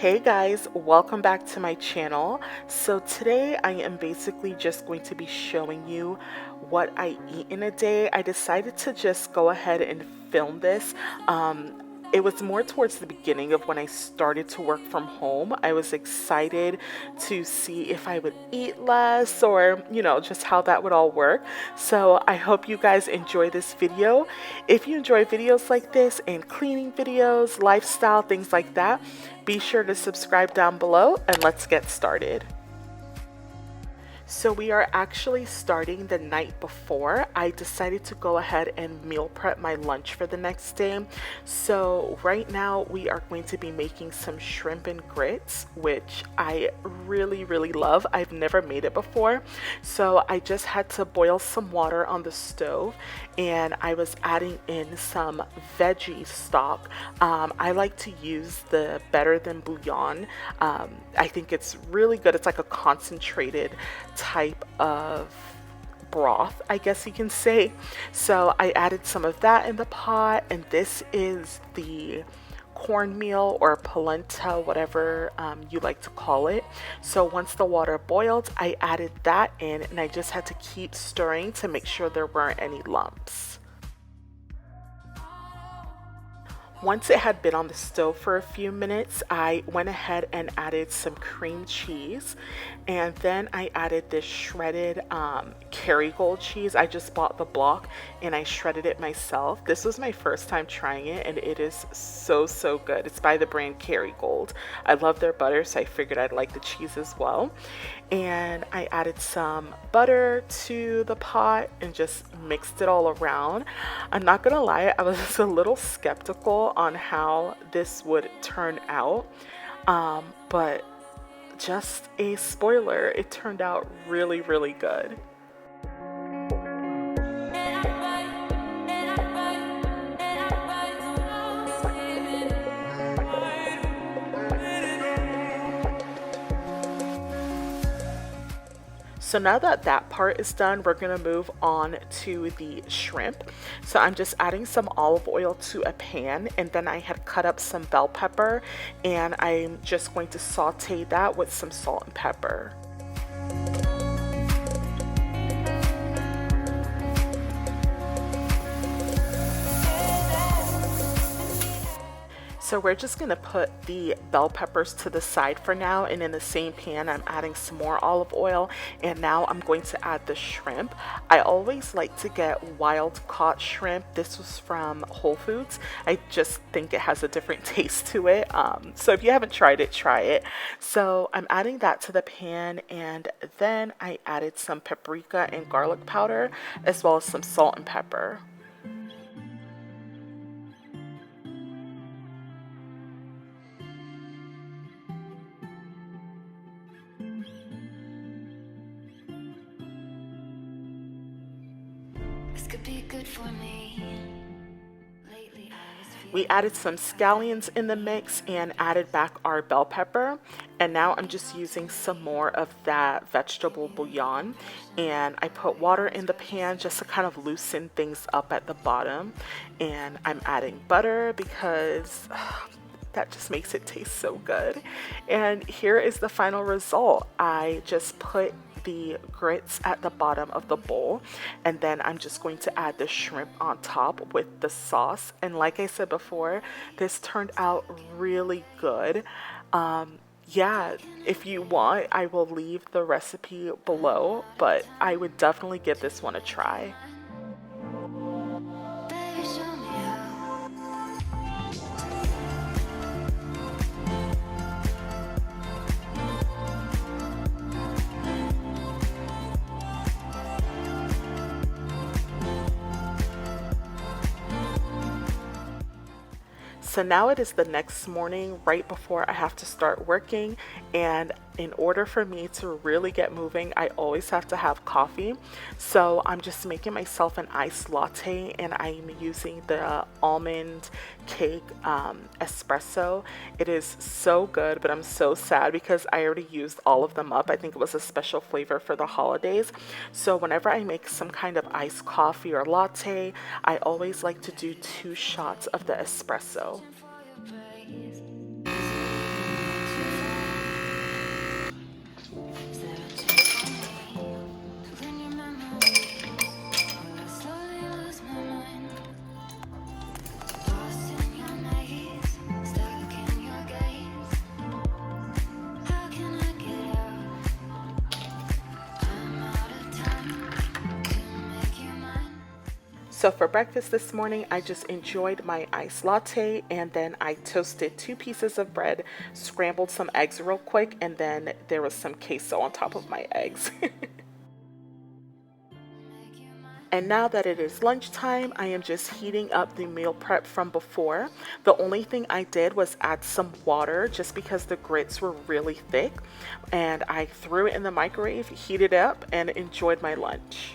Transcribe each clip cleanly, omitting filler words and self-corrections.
Hey guys, welcome back to my channel. So today I am basically just going to be showing you what I eat in a day. I decided to just go ahead and film this. It was more towards the beginning of when I started to work from home. I was excited to see if I would eat less or, just how that would all work. So I hope you guys enjoy this video. If you enjoy videos like this and cleaning videos, lifestyle, things like that, be sure to subscribe down below and let's get started. So we are actually starting the night before. I decided to go ahead and meal prep my lunch for the next day. So right now we are going to be making some shrimp and grits, which I really love. I've never made it before. So I just had to boil some water on the stove and I was adding in some veggie stock. I like to use the Better Than bouillon. I think it's really good. It's like a concentrated type of broth, I guess you can say. So I added some of that in the pot, and this is the cornmeal or polenta, whatever you like to call it. So once the water boiled, I added that in and I just had to keep stirring to make sure there weren't any lumps. Once it had been on the stove for a few minutes, I went ahead and added some cream cheese, and then I added this shredded Kerrygold cheese. I just bought the block and I shredded it myself. This was my first time trying it and it is so good. It's by the brand Kerrygold. I love their butter, so I figured I'd like the cheese as well. And I added some butter to the pot and just mixed it all around. I'm not gonna lie, I was a little skeptical on how this would turn out, but just a spoiler, it turned out really good. So now that that part is done, we're gonna move on to the shrimp. So I'm just adding some olive oil to a pan, and then I had cut up some bell pepper and I'm just going to saute that with some salt and pepper. So we're just gonna put the bell peppers to the side for now, and in the same pan I'm adding some more olive oil, and now I'm going to add the shrimp. I always like to get wild caught shrimp. This was from Whole Foods. I just think it has a different taste to it. So if you haven't tried it, try it. So I'm adding that to the pan, and then I added some paprika and garlic powder as well as some salt and pepper. We added some scallions in the mix and added back our bell pepper, and now I'm just using some more of that vegetable bouillon, and I put water in the pan just to kind of loosen things up at the bottom, and I'm adding butter because that just makes it taste so good. And here is the final result. I just put the grits at the bottom of the bowl, and then I'm just going to add the shrimp on top with the sauce. And like I said before, this turned out really good. Yeah, if you want, I will leave the recipe below, but I would definitely give this one a try. So now it is the next morning, right before I have to start working, and in order for me to really get moving, I always have to have coffee. So I'm just making myself an iced latte, and I'm using the almond cake espresso. It is so good, but I'm so sad because I already used all of them up. I think it was a special flavor for the holidays. So whenever I make some kind of iced coffee or latte, I always like to do 2 shots of the espresso. So for breakfast this morning, I just enjoyed my iced latte, and then I toasted 2 pieces of bread, scrambled some eggs real quick, and then there was some queso on top of my eggs. And now that it is lunchtime, I am just heating up the meal prep from before. The only thing I did was add some water just because the grits were really thick. And I threw it in the microwave, heated up, and enjoyed my lunch.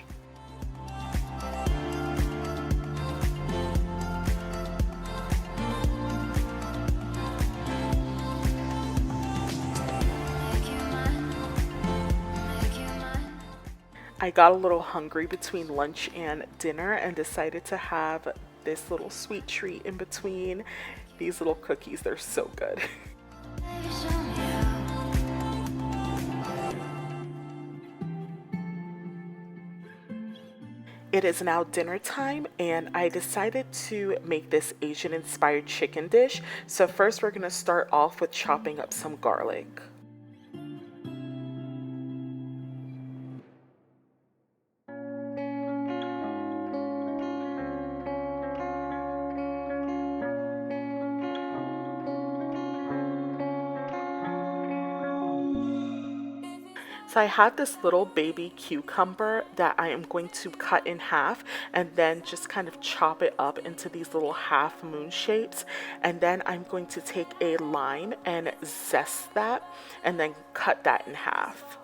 I got a little hungry between lunch and dinner and decided to have this little sweet treat in between. These little cookies, they're so good. It is now dinner time, and I decided to make this Asian inspired chicken dish. So first we're going to start off with chopping up some garlic. So I have this little baby cucumber that I am going to cut in half and then just kind of chop it up into these little half moon shapes. And then I'm going to take a lime and zest that and then cut that in half.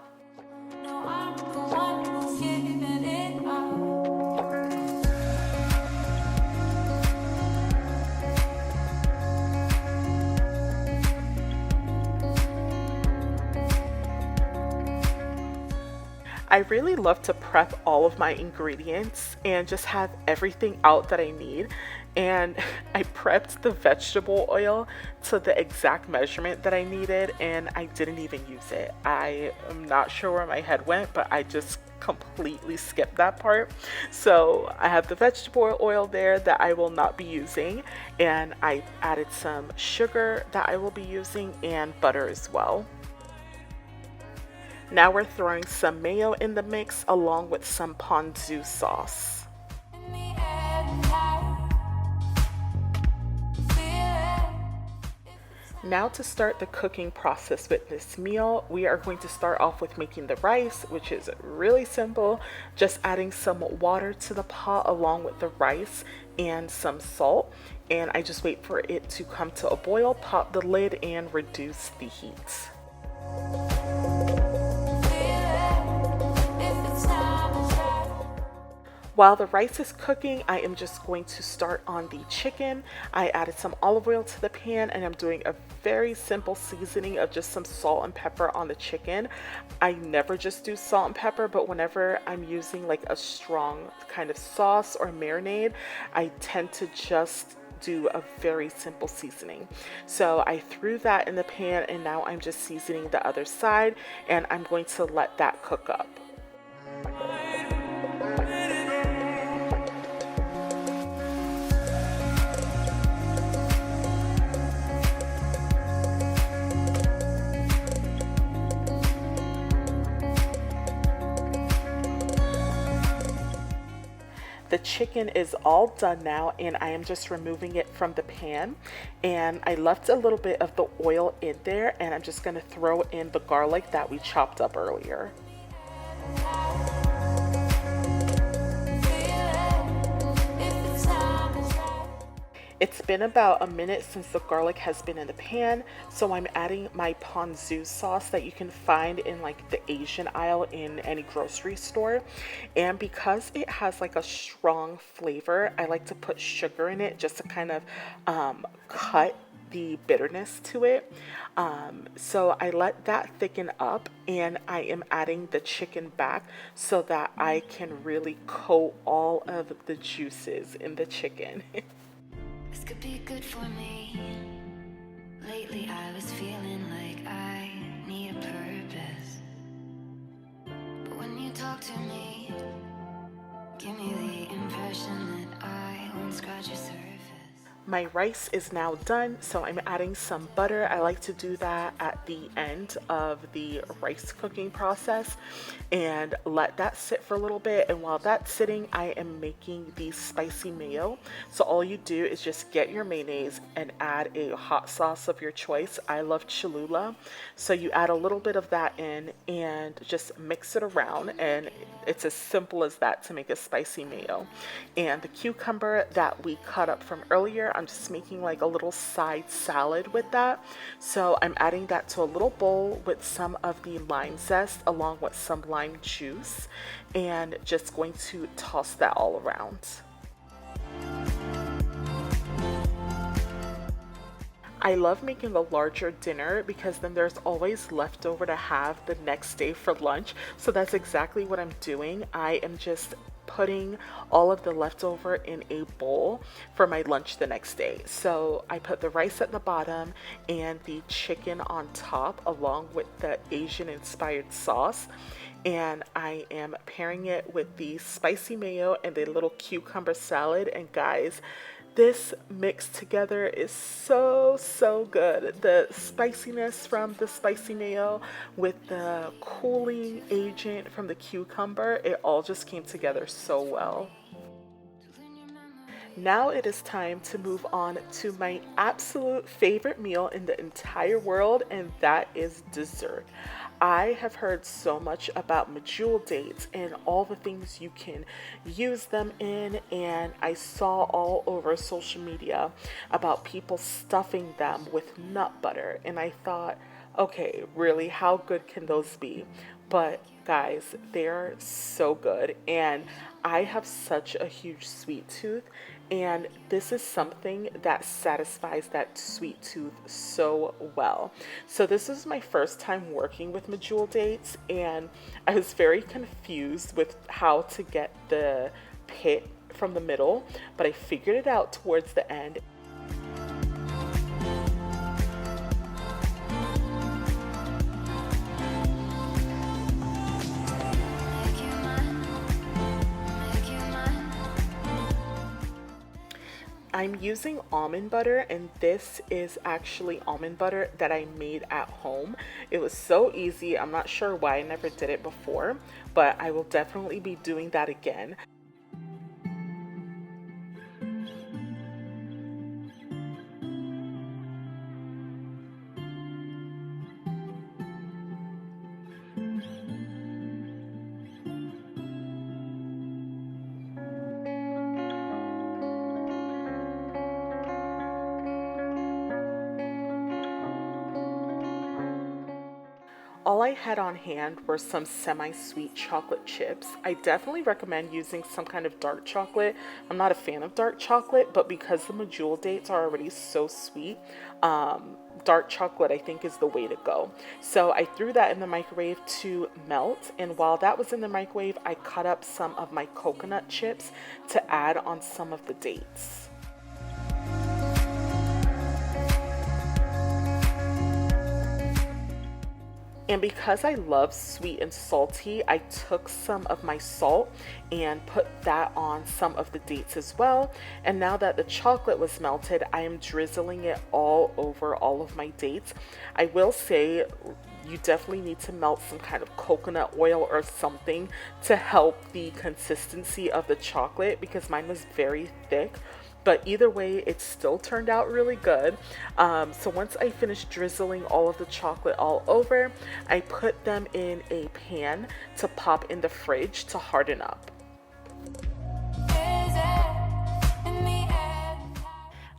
I really love to prep all of my ingredients and just have everything out that I need. And I prepped the vegetable oil to the exact measurement that I needed, and I didn't even use it. I am not sure where my head went, but I just completely skipped that part. So I have the vegetable oil there that I will not be using, and I added some sugar that I will be using and butter as well. Now we're throwing some mayo in the mix along with some ponzu sauce. Now to start the cooking process with this meal, we are going to start off with making the rice, which is really simple. Just adding some water to the pot along with the rice and some salt. And I just wait for it to come to a boil, pop the lid, and reduce the heat. While the rice is cooking, I am just going to start on the chicken. I added some olive oil to the pan, and I'm doing a very simple seasoning of just some salt and pepper on the chicken. I never just do salt and pepper, but whenever I'm using like a strong kind of sauce or marinade, I tend to just do a very simple seasoning. So I threw that in the pan, and now I'm just seasoning the other side, and I'm going to let that cook up. The chicken is all done now, and I am just removing it from the pan, and I left a little bit of the oil in there, and I'm just going to throw in the garlic that we chopped up earlier. It's been about a minute since the garlic has been in the pan, so I'm adding my ponzu sauce that you can find in like the Asian aisle in any grocery store. And because it has like a strong flavor, I like to put sugar in it just to kind of cut the bitterness to it. So I let that thicken up, and I am adding the chicken back so that I can really coat all of the juices in the chicken. This could be good for me. Lately I was feeling like I need a purpose. But when you talk to me, give me the impression that I won't scratch your surface. My rice is now done, so I'm adding some butter. I like to do that at the end of the rice cooking process and let that sit for a little bit. And while that's sitting, I am making the spicy mayo. So all you do is just get your mayonnaise and add a hot sauce of your choice. I love Cholula, so you add a little bit of that in and just mix it around, and it's as simple as that to make a spicy mayo. And the cucumber that we cut up from earlier, I'm just making like a little side salad with that. So I'm adding that to a little bowl with some of the lime zest along with some lime juice, and just going to toss that all around. I love making a larger dinner because then there's always leftover to have the next day for lunch. So that's exactly what I'm doing. I am just putting all of the leftover in a bowl for my lunch the next day. So I put the rice at the bottom and the chicken on top along with the Asian inspired sauce. And I am pairing it with the spicy mayo and the little cucumber salad. And guys, this mixed together is so good. The spiciness from the spicy mayo with the cooling agent from the cucumber, it all just came together so well. Now it is time to move on to my absolute favorite meal in the entire world, and that is dessert. I have heard so much about medjool dates and all the things you can use them in, and I saw all over social media about people stuffing them with nut butter, and I thought, okay, really, how good can those be? But guys, they're so good, and I have such a huge sweet tooth, and this is something that satisfies that sweet tooth so well. So this is my first time working with medjool dates, and I was very confused with how to get the pit from the middle, but I figured it out towards the end. I'm using almond butter, and this is actually almond butter that I made at home. It was so easy. I'm not sure why I never did it before, but I will definitely be doing that again. All I had on hand were some semi-sweet chocolate chips. I definitely recommend using some kind of dark chocolate. I'm not a fan of dark chocolate, but because the medjool dates are already so sweet, dark chocolate I think is the way to go. So I threw that in the microwave to melt, and while that was in the microwave, I cut up some of my coconut chips to add on some of the dates. And because I love sweet and salty, I took some of my salt and put that on some of the dates as well. And now that the chocolate was melted, I am drizzling it all over all of my dates. I will say you definitely need to melt some kind of coconut oil or something to help the consistency of the chocolate because mine was very thick. But either way, it still turned out really good. So once I finished drizzling all of the chocolate all over, I put them in a pan to pop in the fridge to harden up.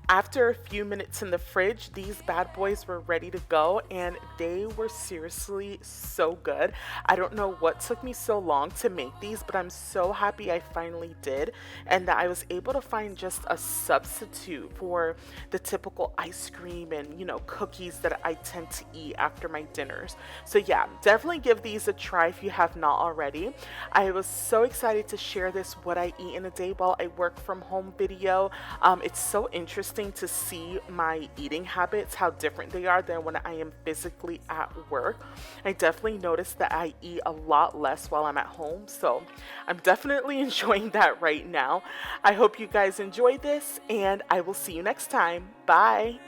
After a few minutes in the fridge, these bad boys were ready to go, and they were seriously so good. I don't know what took me so long to make these, but I'm so happy I finally did, and that I was able to find just a substitute for the typical ice cream and, cookies that I tend to eat after my dinners. So yeah, definitely give these a try if you have not already. I was so excited to share this what I eat in a day while I work from home video. It's so interesting interesting to see my eating habits, how different they are than when I am physically at work. I definitely noticed that I eat a lot less while I'm at home, so I'm definitely enjoying that right now. I hope you guys enjoy this, and I will see you next time. Bye.